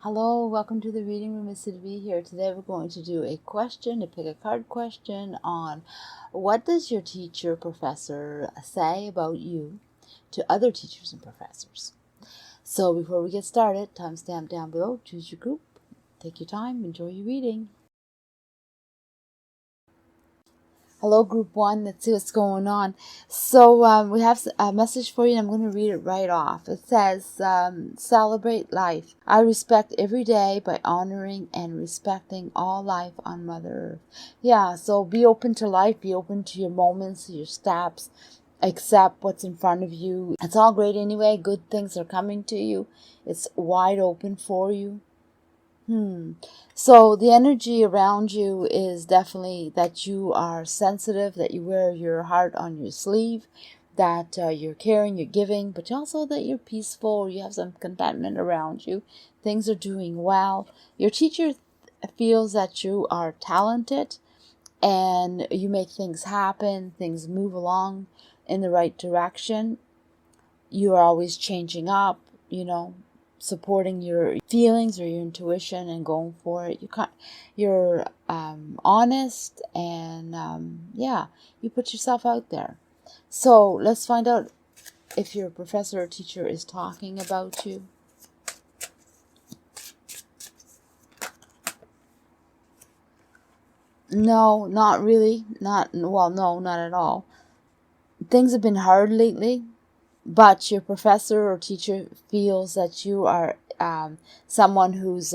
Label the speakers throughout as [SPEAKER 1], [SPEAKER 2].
[SPEAKER 1] Hello, welcome to the reading room. It's Sylvie here. Today we're going to do a pick a card question on what does your teacher, professor say about you to other teachers and professors. So before we get started, timestamp down below, choose your group, take your time, enjoy your reading. Hello, Group 1. Let's see what's going on. So we have a message for you, and I'm going to read it right off. It says, celebrate life. I respect every day by honoring and respecting all life on Mother Earth. Yeah, so be open to life. Be open to your moments, your steps. Accept what's in front of you. It's all great anyway. Good things are coming to you. It's wide open for you. So the energy around you is definitely that you are sensitive, that you wear your heart on your sleeve, that you're caring, you're giving, but also that you're peaceful, you have some contentment around you. Things are doing well. Your teacher feels that you are talented and you make things happen, things move along in the right direction. You are always changing up, supporting your feelings or your intuition and going for it. You're honest and you put yourself out there. So let's find out if your professor or teacher is talking about you. No, not really. No, not at all. Things have been hard lately, but your professor or teacher feels that you are someone who's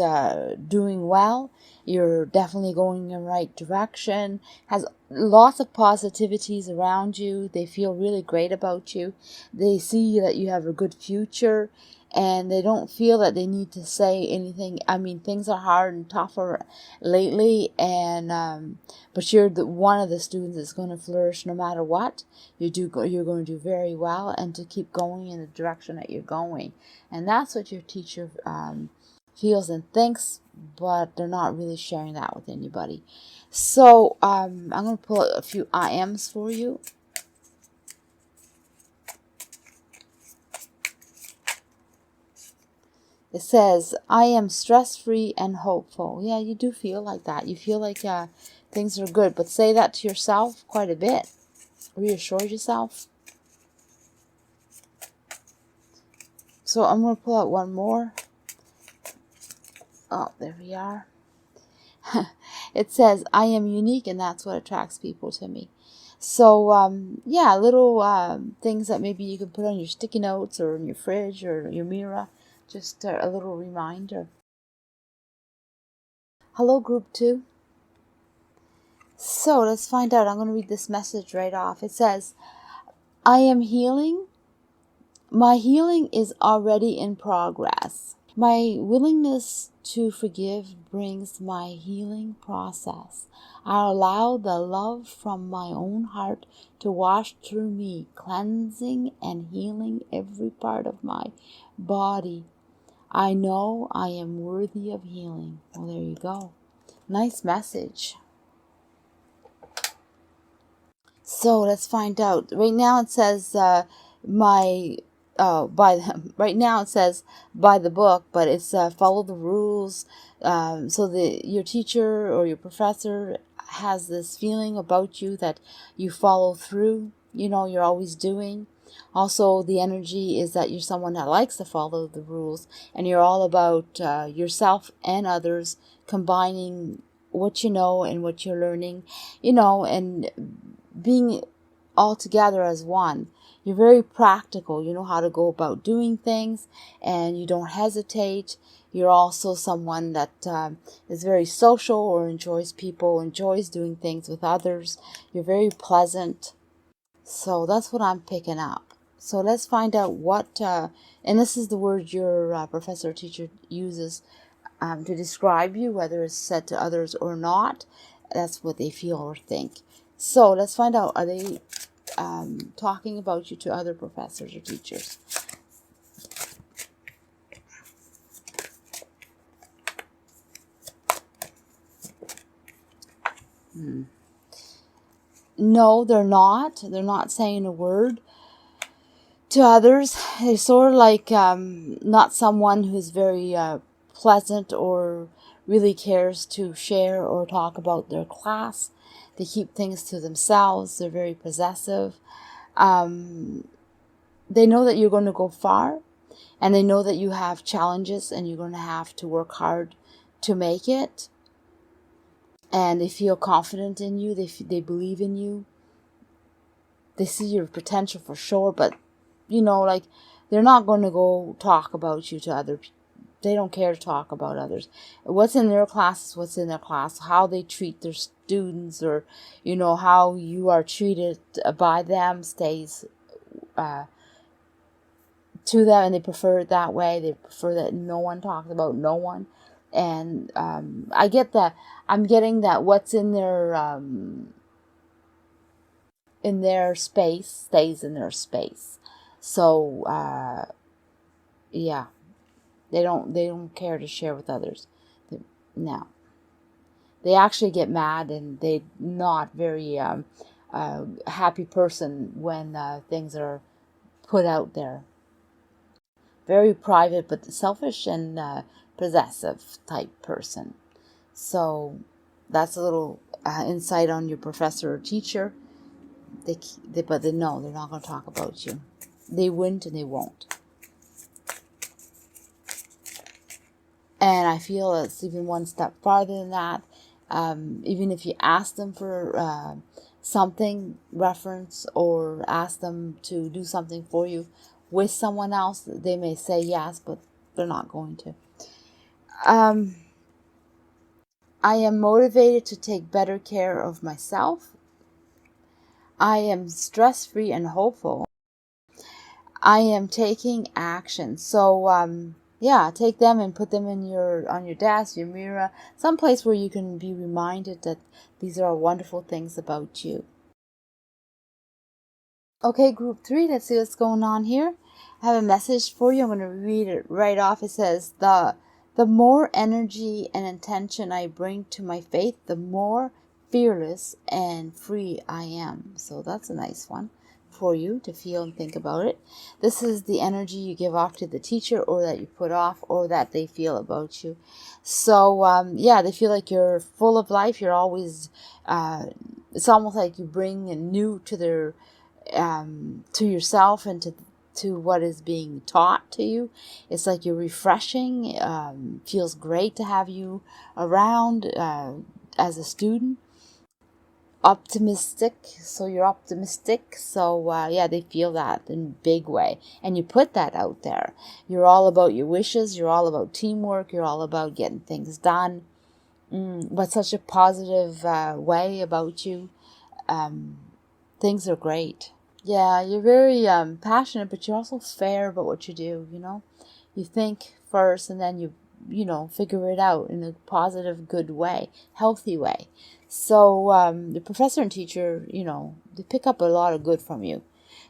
[SPEAKER 1] doing well. You're definitely going in the right direction, has lots of positivities around you. They feel really great about you. They see that you have a good future, and they don't feel that they need to say anything. I mean, things are hard and tougher lately, and but you're one of the students that's going to flourish no matter what. You're going to do very well, and to keep going in the direction that you're going. And that's what your teacher feels and thinks, but they're not really sharing that with anybody. So I'm going to pull a few I ams for you. It says, I am stress-free and hopeful. Yeah, you do feel like that. You feel like things are good, but say that to yourself quite a bit. Reassure yourself. So I'm going to pull out one more. Oh, there we are. It says, I am unique, and that's what attracts people to me. So, little things that maybe you can put on your sticky notes or in your fridge or your mirror. Just a little reminder. Hello, Group 2. So, let's find out. I'm going to read this message right off. It says, I am healing. My healing is already in progress. My willingness to forgive brings my healing process. I allow the love from my own heart to wash through me, cleansing and healing every part of my body. I know I am worthy of healing. Well, there you go. Nice message. So let's find out. Right now it says right now it says by the book, but it's follow the rules. So your teacher or your professor has this feeling about you that you follow through. You're always doing. Also, the energy is that you're someone that likes to follow the rules, and you're all about yourself and others, combining what you know and what you're learning, and being all together as one. You're very practical. You know how to go about doing things, and you don't hesitate. You're also someone that is very social or enjoys people, enjoys doing things with others. You're very pleasant. So that's what I'm picking up. So let's find out what, and this is the word your professor or teacher uses to describe you, whether it's said to others or not. That's what they feel or think. So let's find out, are they talking about you to other professors or teachers? No, they're not. They're not saying a word to others. They're sort of like not someone who's very pleasant or really cares to share or talk about their class. They keep things to themselves. They're very possessive. They know that you're going to go far, and they know that you have challenges and you're going to have to work hard to make it. And they feel confident in you. They believe in you. They see your potential for sure, but like, they're not going to go talk about you to other people. They don't care to talk about others. What's in their class is what's in their class. How they treat their students, or how you are treated by them, stays to them, and they prefer it that way. They prefer that no one talks about no one. And I get that. I'm getting that what's in their space stays in their space. So yeah, they don't care to share with others. No, they actually get mad, and they're not very happy person when things are put out there. Very private, but selfish and possessive type person. So that's a little insight on your professor or teacher. But they know they're not going to talk about you. They wouldn't, and they won't. And I feel it's even one step farther than that. Even if you ask them for something, reference, or ask them to do something for you with someone else, they may say yes, but they're not going to. I am motivated to take better care of myself. I am stress-free and hopeful. I am taking action. So, yeah, take them and put them on your desk, your mirror, someplace where you can be reminded that these are wonderful things about you. Okay, Group 3, let's see what's going on here. I have a message for you. I'm going to read it right off. It says, the more energy and intention I bring to my faith, the more fearless and free I am. So that's a nice one for you to feel and think about it. This is the energy you give off to the teacher, or that you put off, or that they feel about you. So, yeah, they feel like you're full of life. You're always, it's almost like you bring a new to their to yourself and to what is being taught to you. It's like you're refreshing. Feels great to have you around as a student. Optimistic, so you're optimistic. So yeah, they feel that in a big way, and you put that out there. You're all about your wishes. You're all about teamwork. You're all about getting things done. But such a positive way about you. Things are great. Yeah, you're very passionate, but you're also fair about what you do, You think first, and then you figure it out in a positive, good way, healthy way. So the professor and teacher, they pick up a lot of good from you.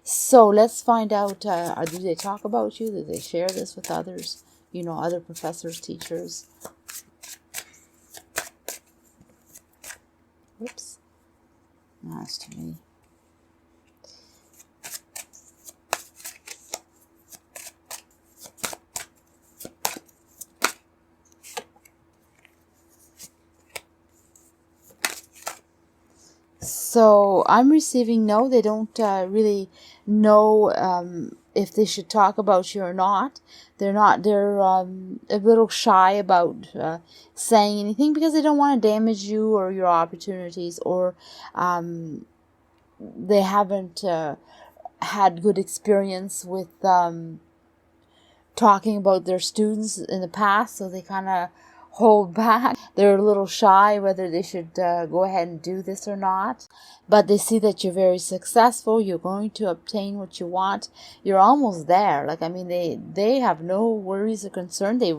[SPEAKER 1] So let's find out, do they talk about you? Do they share this with others? Other professors, teachers. Whoops. No, that's too many. So I'm receiving no. They don't really know if they should talk about you or not. They're not. They're a little shy about saying anything, because they don't want to damage you or your opportunities, or they haven't had good experience with talking about their students in the past, so they kind of hold back. They're a little shy whether they should go ahead and do this or not. But they see that you're very successful. You're going to obtain what you want. You're almost there. They have no worries or concern. They're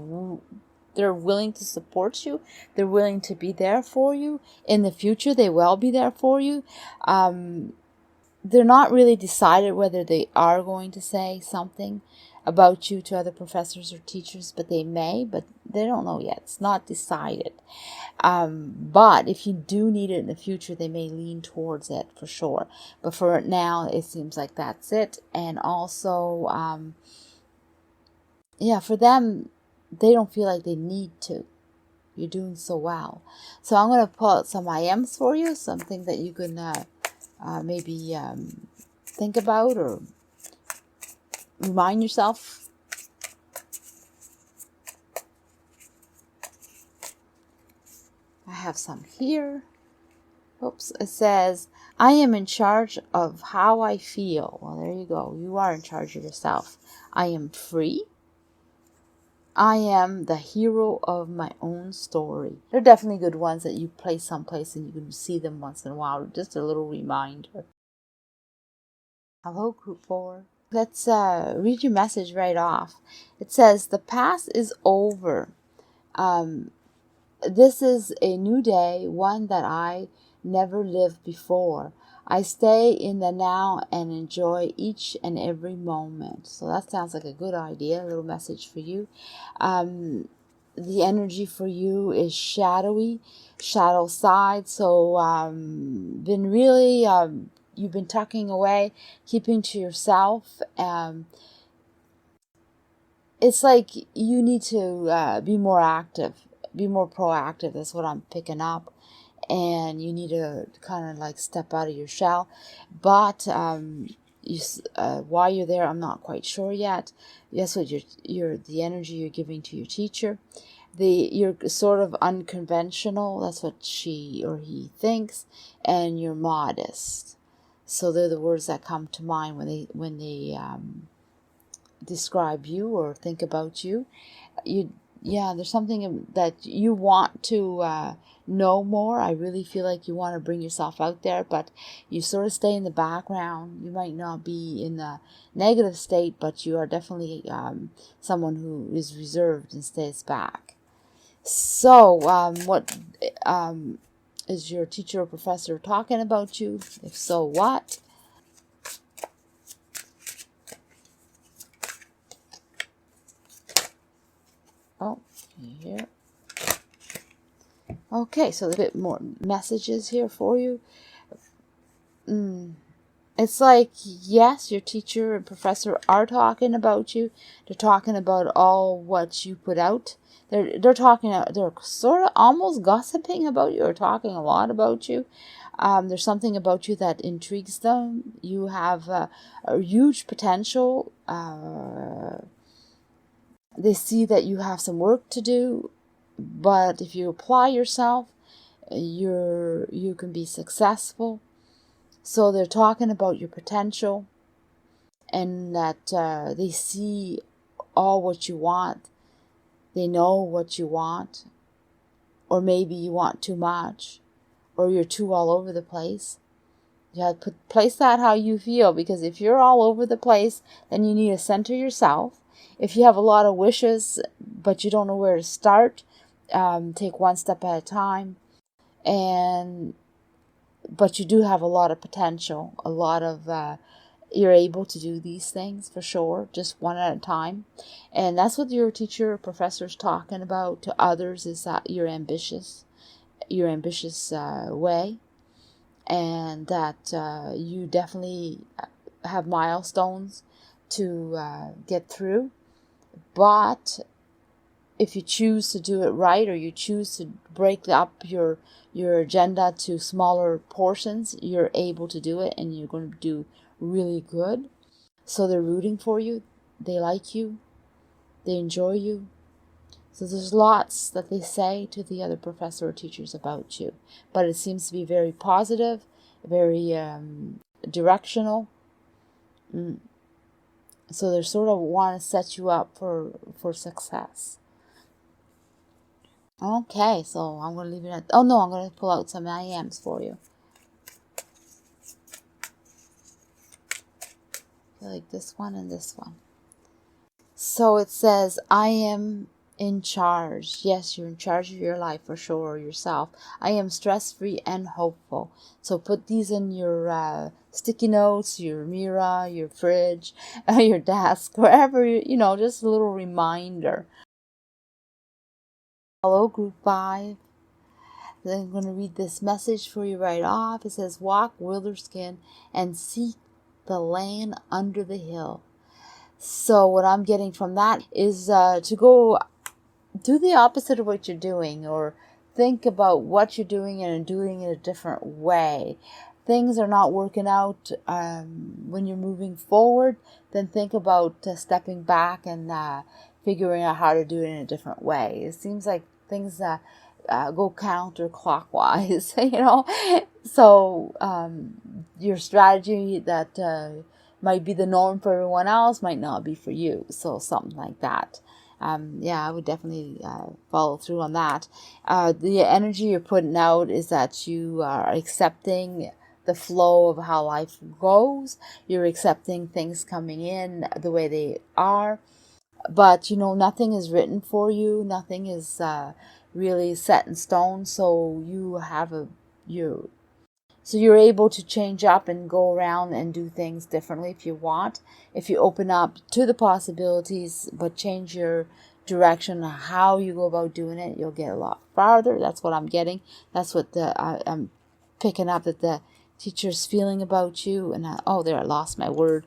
[SPEAKER 1] willing to support you. They're willing to be there for you. In the future, they will be there for you. They're not really decided whether they are going to say something about you to other professors or teachers, but they may, but they don't know yet. It's not decided. But if you do need it in the future, they may lean towards it for sure. But for now, it seems like that's it. And also, yeah, for them, they don't feel like they need to. You're doing so well. So I'm going to pull out some IMs for you, something that you can maybe think about or remind yourself. I have some here. Oops, it says, I am in charge of how I feel. Well, there you go. You are in charge of yourself. I am free. I am the hero of my own story. They're definitely good ones that you place someplace and you can see them once in a while. Just a little reminder. Hello, Group 4. Let's read your message right off. It says, the past is over. This is a new day, one that I never lived before. I stay in the now and enjoy each and every moment. So that sounds like a good idea, a little message for you. The energy for you is shadowy, shadow side. So been really, you've been tucking away, keeping to yourself. It's like you need to be more active, be more proactive. That's what I'm picking up. And you need to kind of like step out of your shell. But why you're there, I'm not quite sure yet. That's what you're the energy you're giving to your teacher. You're sort of unconventional. That's what she or he thinks, and you're modest. So they're the words that come to mind when they describe you or think about you. There's something that you want to know more. I really feel like you want to bring yourself out there, but you sort of stay in the background. You might not be in the negative state, but you are definitely someone who is reserved and stays back. So what is your teacher or professor talking about you? If so, what? Oh, here. Okay, so there's a bit more messages here for you. It's like, yes, your teacher and professor are talking about you. They're talking about all what you put out. They're sort of almost gossiping about you or talking a lot about you. There's something about you that intrigues them. You have a huge potential. They see that you have some work to do, but if you apply yourself, you can be successful. So they're talking about your potential, and that they see all what you want. They know what you want, or maybe you want too much, or you're too all over the place. You have to place that how you feel, because if you're all over the place, then you need to center yourself. If you have a lot of wishes, but you don't know where to start, take one step at a time. But you do have a lot of potential, a lot of, you're able to do these things for sure, just one at a time. And that's what your teacher or professor's talking about to others, is that you're ambitious way, and that you definitely have milestones to get through. But if you choose to do it right, or you choose to break up your agenda to smaller portions, you're able to do it, and you're going to do really good. So they're rooting for you. They like you. They enjoy you. So there's lots that they say to the other professor or teachers about you. But it seems to be very positive, very directional. So they sort of want to set you up for success. Okay, so I'm going to leave it at... Oh, no, I'm going to pull out some IMs for you. I feel like this one and this one. So it says, I am in charge. Yes, you're in charge of your life for sure, yourself. I am stress-free and hopeful. So put these in your sticky notes, your mirror, your fridge, your desk, wherever, just a little reminder. Hello, Group 5. Then I'm going to read this message for you right off. It says, walk Witherskin and seek the land under the hill. So what I'm getting from that is to go do the opposite of what you're doing, or think about what you're doing and doing it a different way. Things are not working out when you're moving forward, then think about stepping back and figuring out how to do it in a different way. It seems like things go counterclockwise, So your strategy that might be the norm for everyone else might not be for you. So something like that. I would definitely follow through on that. The energy you're putting out is that you are accepting the flow of how life goes. You're accepting things coming in the way they are. But, nothing is written for you. Nothing is really set in stone. So you're able to change up and go around and do things differently if you want. If you open up to the possibilities, but change your direction on how you go about doing it, you'll get a lot farther. That's what I'm getting. That's what I'm picking up that the teacher's feeling about you. And I lost my word.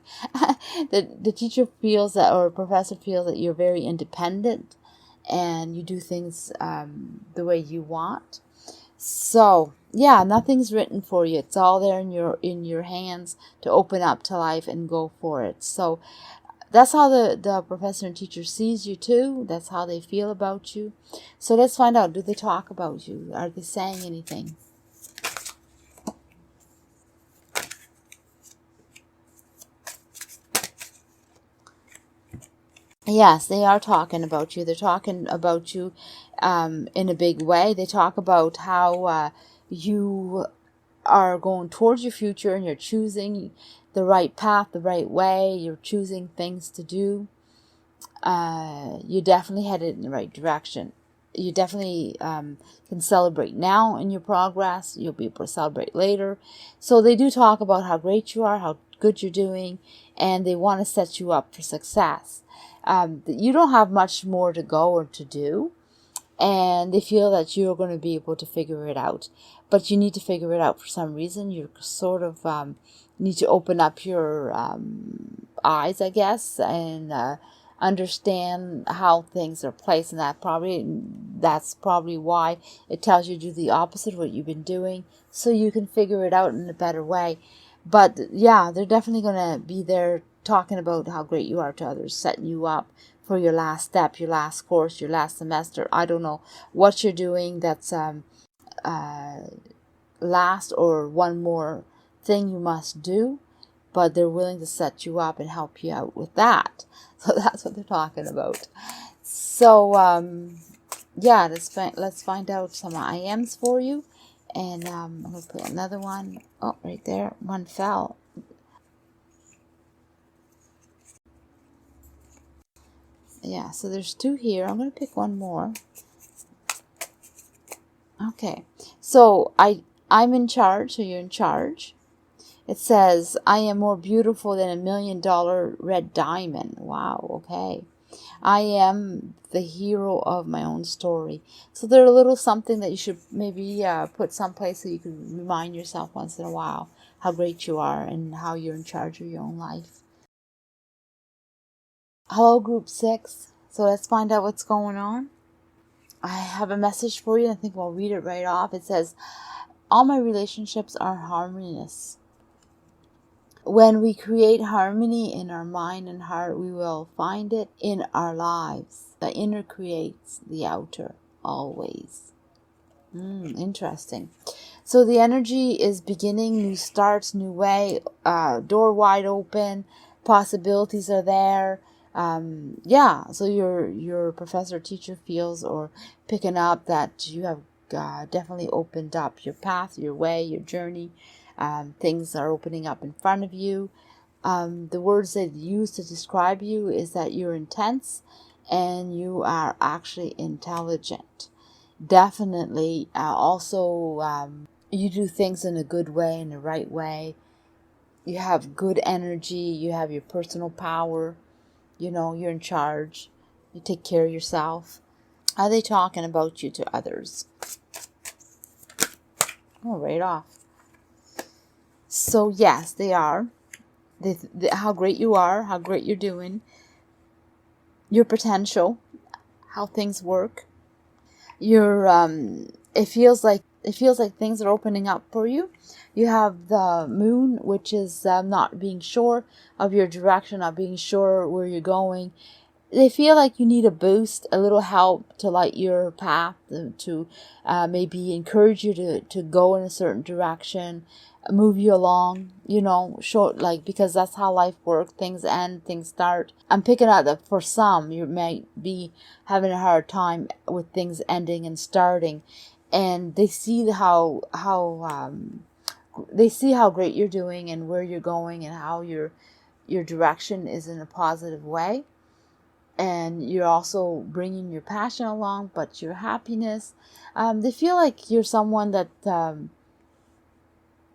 [SPEAKER 1] The teacher feels that, or professor feels that you're very independent and you do things the way you want. So, nothing's written for you. It's all there in your hands to open up to life and go for it. So, that's how the professor and teacher sees you too. That's how they feel about you. So, let's find out. Do they talk about you? Are they saying anything? Yes, they are talking about you. They're talking about you in a big way. They talk about how you are going towards your future and you're choosing the right path, the right way. You're choosing things to do. You're definitely headed in the right direction. You definitely can celebrate now in your progress. You'll be able to celebrate later. So they do talk about how great you are, how good you're doing, and they want to set you up for success. You don't have much more to go or to do, and they feel that you're going to be able to figure it out. But you need to figure it out for some reason. You sort of need to open up your eyes, I guess, and understand how things are placed, and that's probably why it tells you to do the opposite of what you've been doing, so you can figure it out in a better way. But they're definitely going to be there talking about how great you are to others, setting you up for your last step, your last course, your last semester. I don't know what you're doing that's last, or one more thing you must do, but they're willing to set you up and help you out with that. So that's what they're talking about. So let's find out some IMs for you. And I'm going to put another one. Oh, right there. One fell. Yeah, so there's two here. I'm going to pick one more. Okay. So I'm in charge, so you're in charge. It says, I am more beautiful than $1 million red diamond. Wow, okay. I am the hero of my own story. So they're a little something that you should maybe put someplace so you can remind yourself once in a while how great you are and how you're in charge of your own life. Hello, Group 6. So let's find out what's going on. I have a message for you. I think we'll read it right off. It says, all my relationships are harmonious. When we create harmony in our mind and heart, we will find it in our lives. The inner creates the outer, always. Interesting. So the energy is beginning, new starts, new way, door wide open, possibilities are there. So your professor, teacher feels or picking up that you have definitely opened up your path, your way, your journey. Things are opening up in front of you. The words they use to describe you is that you're intense and you are actually intelligent. Definitely. Also, you do things in a good way, in the right way. You have good energy. You have your personal power. You're in charge. You take care of yourself. Are they talking about you to others? Oh, right off. So, yes, they are. How great you are, how great you're doing, your potential, how things work. You're it feels like things are opening up for you. You have the moon, which is not being sure of your direction, not being sure where you're going. They feel like you need a boost, a little help to light your path, to maybe encourage you to go in a certain direction, move you along, short, like, because that's how life works. Things end, things start. I'm picking out that for some, you might be having a hard time with things ending and starting, and they see they see how great you're doing and where you're going and how your direction is in a positive way. And you're also bringing your passion along, but your happiness. They feel like you're someone that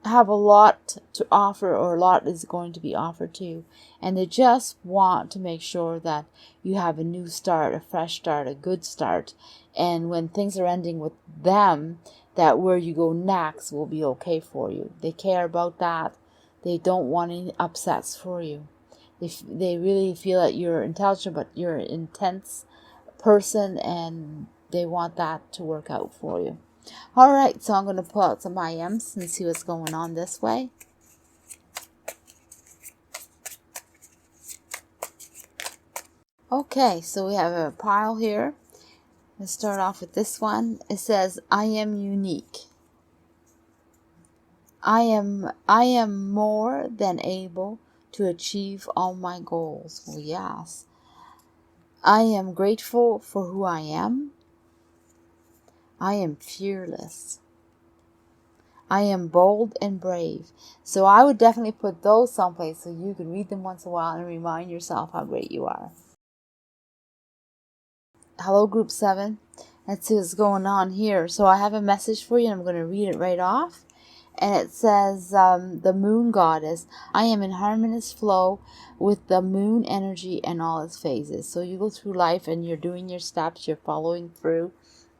[SPEAKER 1] have a lot to offer, or a lot is going to be offered to you. And they just want to make sure that you have a new start, a fresh start, a good start. And when things are ending with them, that where you go next will be okay for you. They care about that. They don't want any upsets for you. They really feel that you're intelligent, but you're an intense person, and they want that to work out for you. All right, so I'm going to pull out some IMs and see what's going on this way. Okay, so we have a pile here. Let's start off with this one. It says, I am unique. I am more than able to achieve all my goals. Well, yes. I am grateful for who I am. I am fearless. I am bold and brave. So I would definitely put those someplace so you can read them once in a while and remind yourself how great you are. Hello, Group 7. Let's see what's going on here. So I have a message for you, and I'm going to read it right off. And it says, the moon goddess, I am in harmonious flow with the moon energy and all its phases. So you go through life and you're doing your steps, you're following through,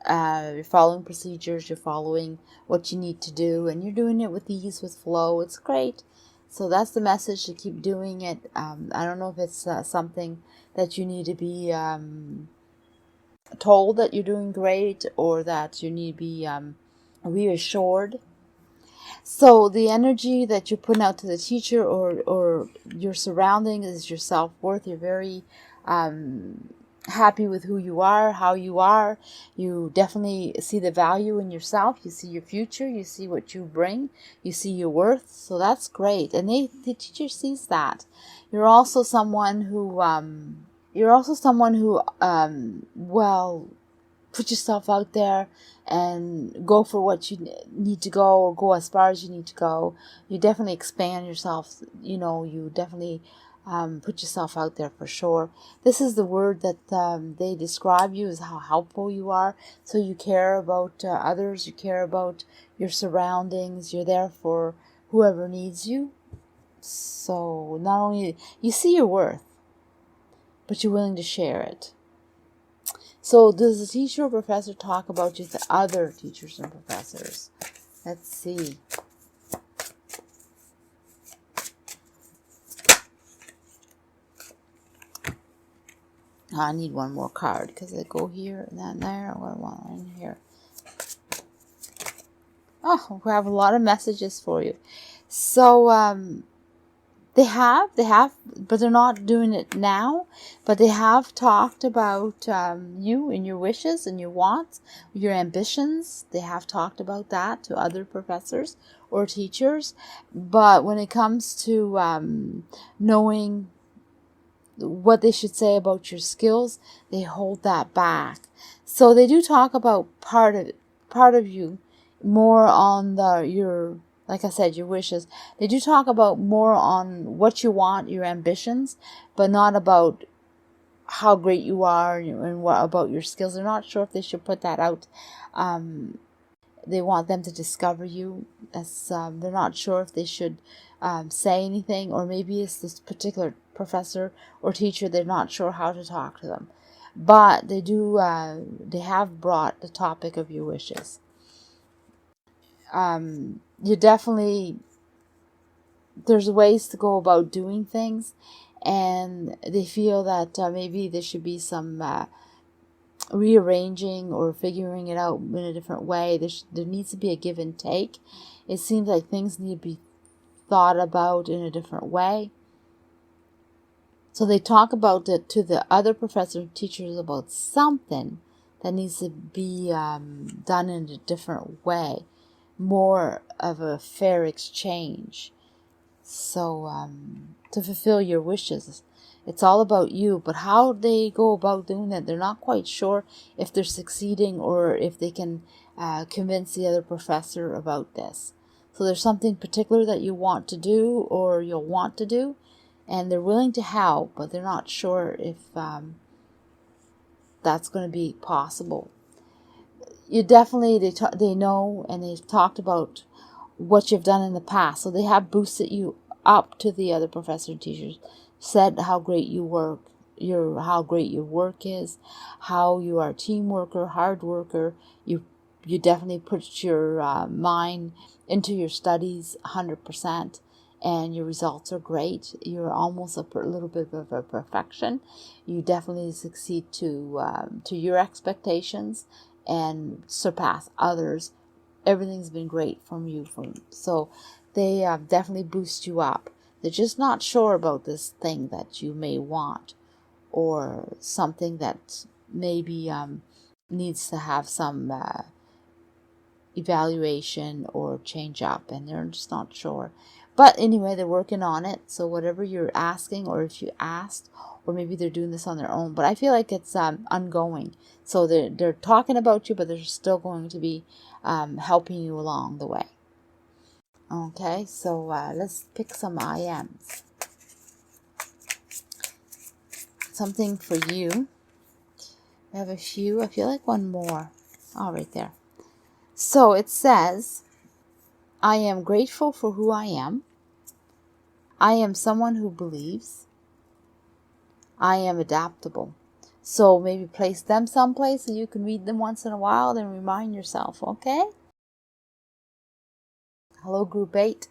[SPEAKER 1] you're following procedures, you're following what you need to do, and you're doing it with ease, with flow. It's great. So that's the message, to keep doing it. I don't know if it's something that you need to be told that you're doing great, or that you need to be reassured. So the energy that you're putting out to the teacher or your surroundings is your self-worth. You're very happy with who you are, how you are. You definitely see the value in yourself. You see your future. You see what you bring. You see your worth. So that's great. And the teacher sees that. You're also someone who, well, put yourself out there and go for what you need to go, or go as far as you need to go. You definitely expand yourself. You definitely put yourself out there for sure. This is the word that they describe you, as how helpful you are. So you care about others. You care about your surroundings. You're there for whoever needs you. So not only you see your worth, but you're willing to share it. So does the teacher or professor talk about you to other teachers and professors? Let's see. I need one more card, because I go here and then there. I'm going to want one here. Oh, we have a lot of messages for you. So They have, but they're not doing it now. But they have talked about you and your wishes and your wants, your ambitions. They have talked about that to other professors or teachers. But when it comes to knowing what they should say about your skills, they hold that back. So they do talk about part of you more on your, like I said, your wishes. They do talk about more on what you want, your ambitions, but not about how great you are and what about your skills. They're not sure if they should put that out. They want them to discover you. As they're not sure if they should say anything, or maybe it's this particular professor or teacher. They're not sure how to talk to them, but they do. They have brought the topic of your wishes. You definitely, there's ways to go about doing things, and they feel that maybe there should be some rearranging or figuring it out in a different way. There needs to be a give and take. It seems like things need to be thought about in a different way. So they talk about it to the other professors and teachers about something that needs to be done in a different way, more of a fair exchange. So to fulfill your wishes, it's all about you. But how they go about doing that, they're not quite sure if they're succeeding or if they can convince the other professor about this. So there's something particular that you want to do or you'll want to do, and they're willing to help, but they're not sure if that's going to be possible. You definitely, they know, and they've talked about what you've done in the past. So they have boosted you up to the other professor and teachers, said how great you work, how great your work is, how you are a team worker, hard worker. You definitely put your mind into your studies 100%, and your results are great. You're almost a little bit of a perfection. You definitely succeed to your expectations and surpass others. Everything's been great from you. So they definitely boost you up. They're just not sure about this thing that you may want, or something that maybe needs to have some evaluation or change up, and they're just not sure. But anyway, they're working on it. So whatever you're asking, or if you asked, or maybe they're doing this on their own, but I feel like it's ongoing. So they're talking about you, but they're still going to be helping you along the way. Okay, so let's pick some IMs. Something for you. We have a few. I feel like one more. Oh, right there. So it says, I am grateful for who I am. I am someone who believes. I am adaptable. So maybe place them someplace so you can read them once in a while, then remind yourself, okay? Hello, Group 8.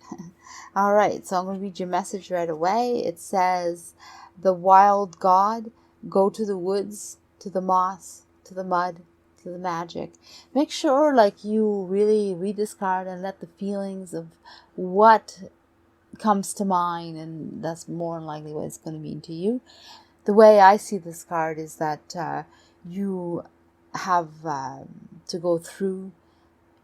[SPEAKER 1] All right, so I'm going to read your message right away. It says, the wild god, go to the woods, to the moss, to the mud, to the magic. Make sure like you really read this card and let the feelings of what comes to mind, and that's more than likely what it's going to mean to you. The way I see this card is that you have to go through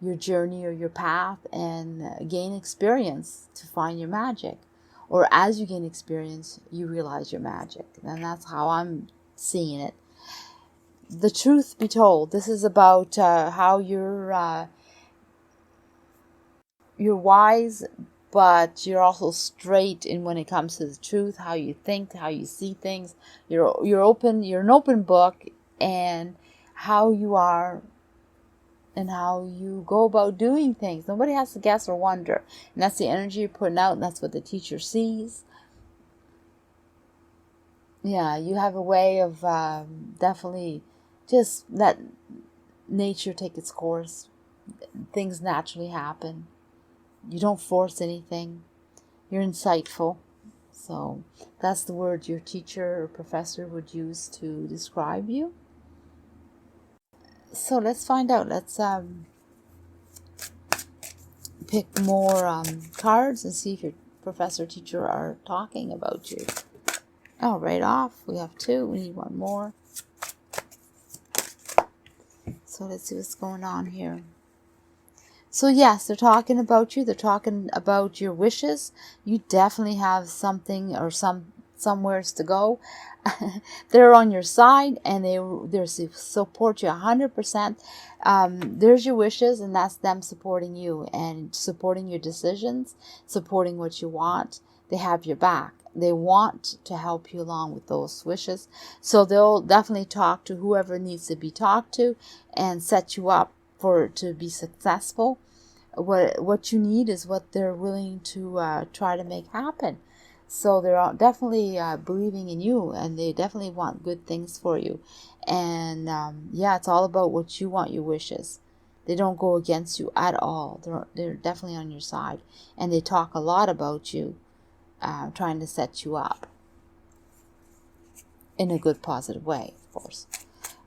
[SPEAKER 1] your journey or your path and gain experience to find your magic. Or as you gain experience, you realize your magic. And that's how I'm seeing it. The truth be told, this is about how you're wise, but you're also straight in when it comes to the truth, how you think, how you see things. You're open. You're an open book, and how you are and how you go about doing things. Nobody has to guess or wonder. And that's the energy you're putting out, and that's what the teacher sees. Yeah, you have a way of definitely just let nature take its course. Things naturally happen. You don't force anything. You're insightful. So that's the word your teacher or professor would use to describe you. So let's find out. Let's pick more cards and see if your professor or teacher are talking about you. Oh, right off. We have two. We need one more. So let's see what's going on here. So yes, they're talking about you. They're talking about your wishes. You definitely have something or somewheres to go. They're on your side, and they support you 100%. There's your wishes, and that's them supporting you and supporting your decisions, supporting what you want. They have your back. They want to help you along with those wishes. So they'll definitely talk to whoever needs to be talked to and set you up to be successful. What you need is what they're willing to try to make happen. So they're definitely believing in you, and they definitely want good things for you. And yeah, it's all about what you want, your wishes. They don't go against you at all. They're definitely on your side, and they talk a lot about you, trying to set you up in a good, positive way, of course.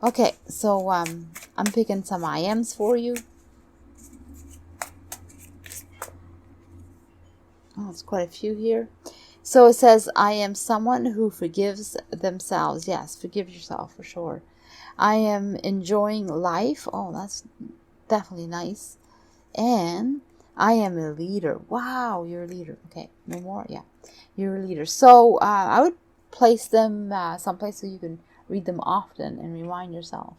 [SPEAKER 1] Okay, so I'm picking some IMs for you. Oh, it's quite a few here. So it says, I am someone who forgives themselves. Yes, forgive yourself for sure. I am enjoying life. Oh, that's definitely nice. And I am a leader. Wow, you're a leader. Okay, no more? Yeah, you're a leader. So I would place them someplace so you can read them often and remind yourself.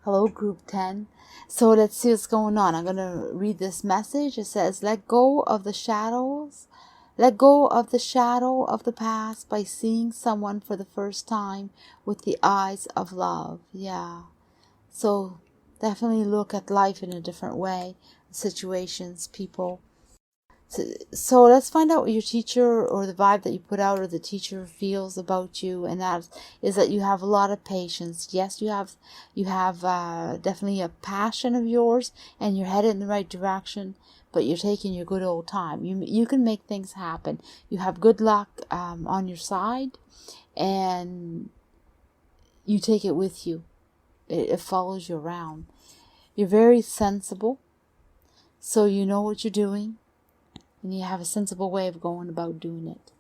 [SPEAKER 1] Hello, Group 10. So let's see what's going on. I'm going to read this message. It says, let go of the shadows. Let go of the shadow of the past by seeing someone for the first time with the eyes of love. Yeah. So definitely look at life in a different way, situations, people. So let's find out what your teacher or the vibe that you put out or the teacher feels about you, and that is that you have a lot of patience. Yes, you have definitely a passion of yours, and you're headed in the right direction, but you're taking your good old time. You can make things happen. You have good luck on your side, and you take it with you. It follows you around. You're very sensible, so you know what you're doing, and you have a sensible way of going about doing it.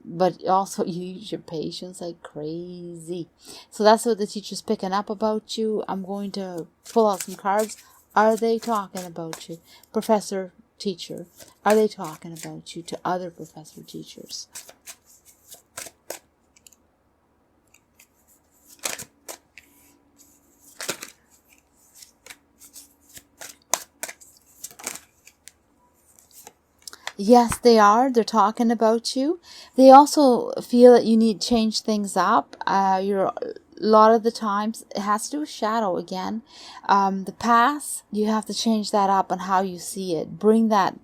[SPEAKER 1] But also you use your patience like crazy. So that's what the teacher's picking up about you. I'm going to pull out some cards. Are they talking about you? Professor, teacher. Are they talking about you to other professor, teachers? Yes, they are. They're talking about you. They also feel that you need to change things up. You're a lot of the times it has to do with shadow again. The past, you have to change that up on how you see it. Bring that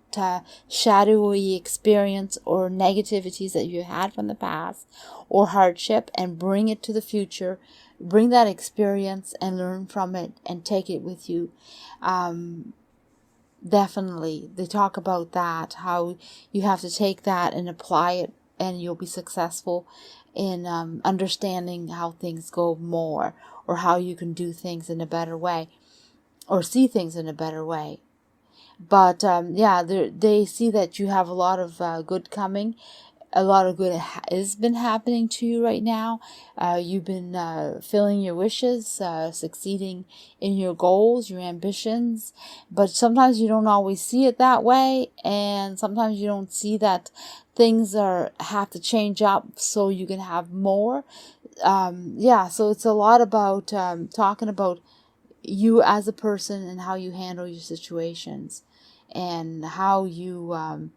[SPEAKER 1] shadowy experience or negativities that you had from the past or hardship and bring it to the future. Bring that experience and learn from it and take it with you. Definitely. They talk about that, how you have to take that and apply it, and you'll be successful in understanding how things go more, or how you can do things in a better way, or see things in a better way. But yeah, they see that you have a lot of good coming. A lot of good has been happening to you right now. You've been filling your wishes, succeeding in your goals, your ambitions. But sometimes you don't always see it that way, and sometimes you don't see that things have to change up so you can have more. Yeah, so it's a lot about talking about you as a person and how you handle your situations, and how you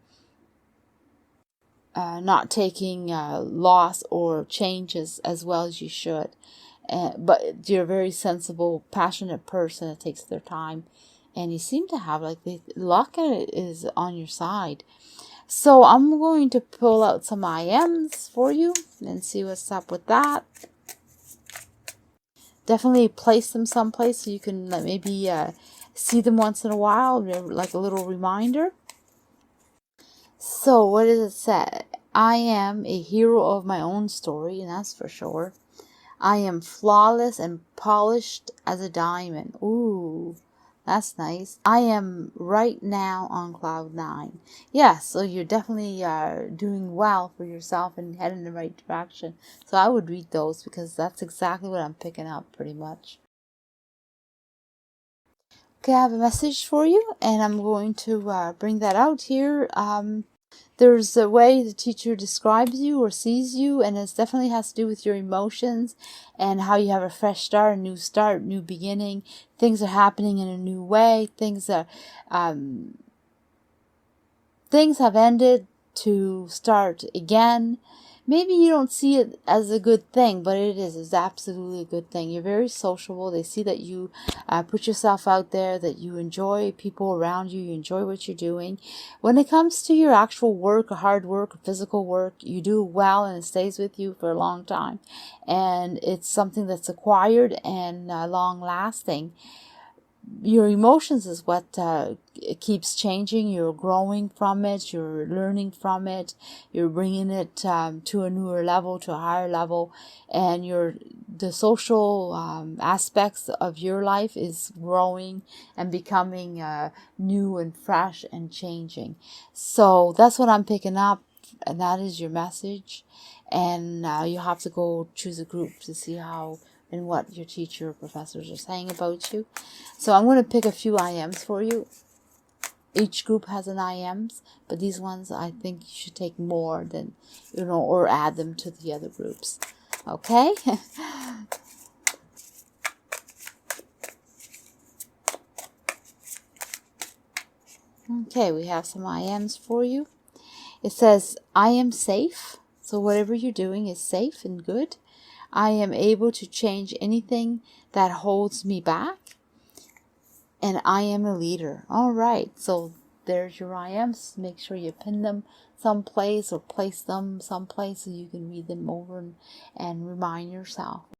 [SPEAKER 1] not taking loss or changes as well as you should. But you're a very sensible, passionate person that takes their time, and you seem to have like the luck is on your side. So I'm going to pull out some IMs for you and see what's up with that. Definitely place them someplace so you can maybe see them once in a while, like a little reminder. So what does it say? I am a hero of my own story, and that's for sure. I am flawless and polished as a diamond. Ooh, that's nice. I am right now on cloud 9. Yeah, so you're definitely doing well for yourself and heading in the right direction. So I would read those because that's exactly what I'm picking up pretty much. Okay, I have a message for you, and I'm going to bring that out here. There's a way the teacher describes you or sees you, and it definitely has to do with your emotions and how you have a fresh start, new beginning. Things are happening in a new way. Things have ended to start again. Maybe you don't see it as a good thing, but it is. It's absolutely a good thing. You're very sociable. They see that you put yourself out there, that you enjoy people around you, you enjoy what you're doing. When it comes to your actual work, or hard work, or physical work, you do well and it stays with you for a long time. And it's something that's acquired and long lasting. your emotions is what keeps changing. You're growing from it. You're learning from it. You're bringing it to a newer level, to a higher level, and the social aspects of your life is growing and becoming new and fresh and changing. So that's what I'm picking up, and that is your message. And you have to go choose a group to see how and what your teacher or professors are saying about you. So I'm going to pick a few IMs for you. Each group has an IMs, but these ones I think you should take more than, or add them to the other groups. Okay? Okay, we have some IMs for you. It says, I am safe. So whatever you're doing is safe and good. I am able to change anything that holds me back. And I am a leader. All right. So there's your IMs. Make sure you pin them someplace or place them someplace so you can read them over and remind yourself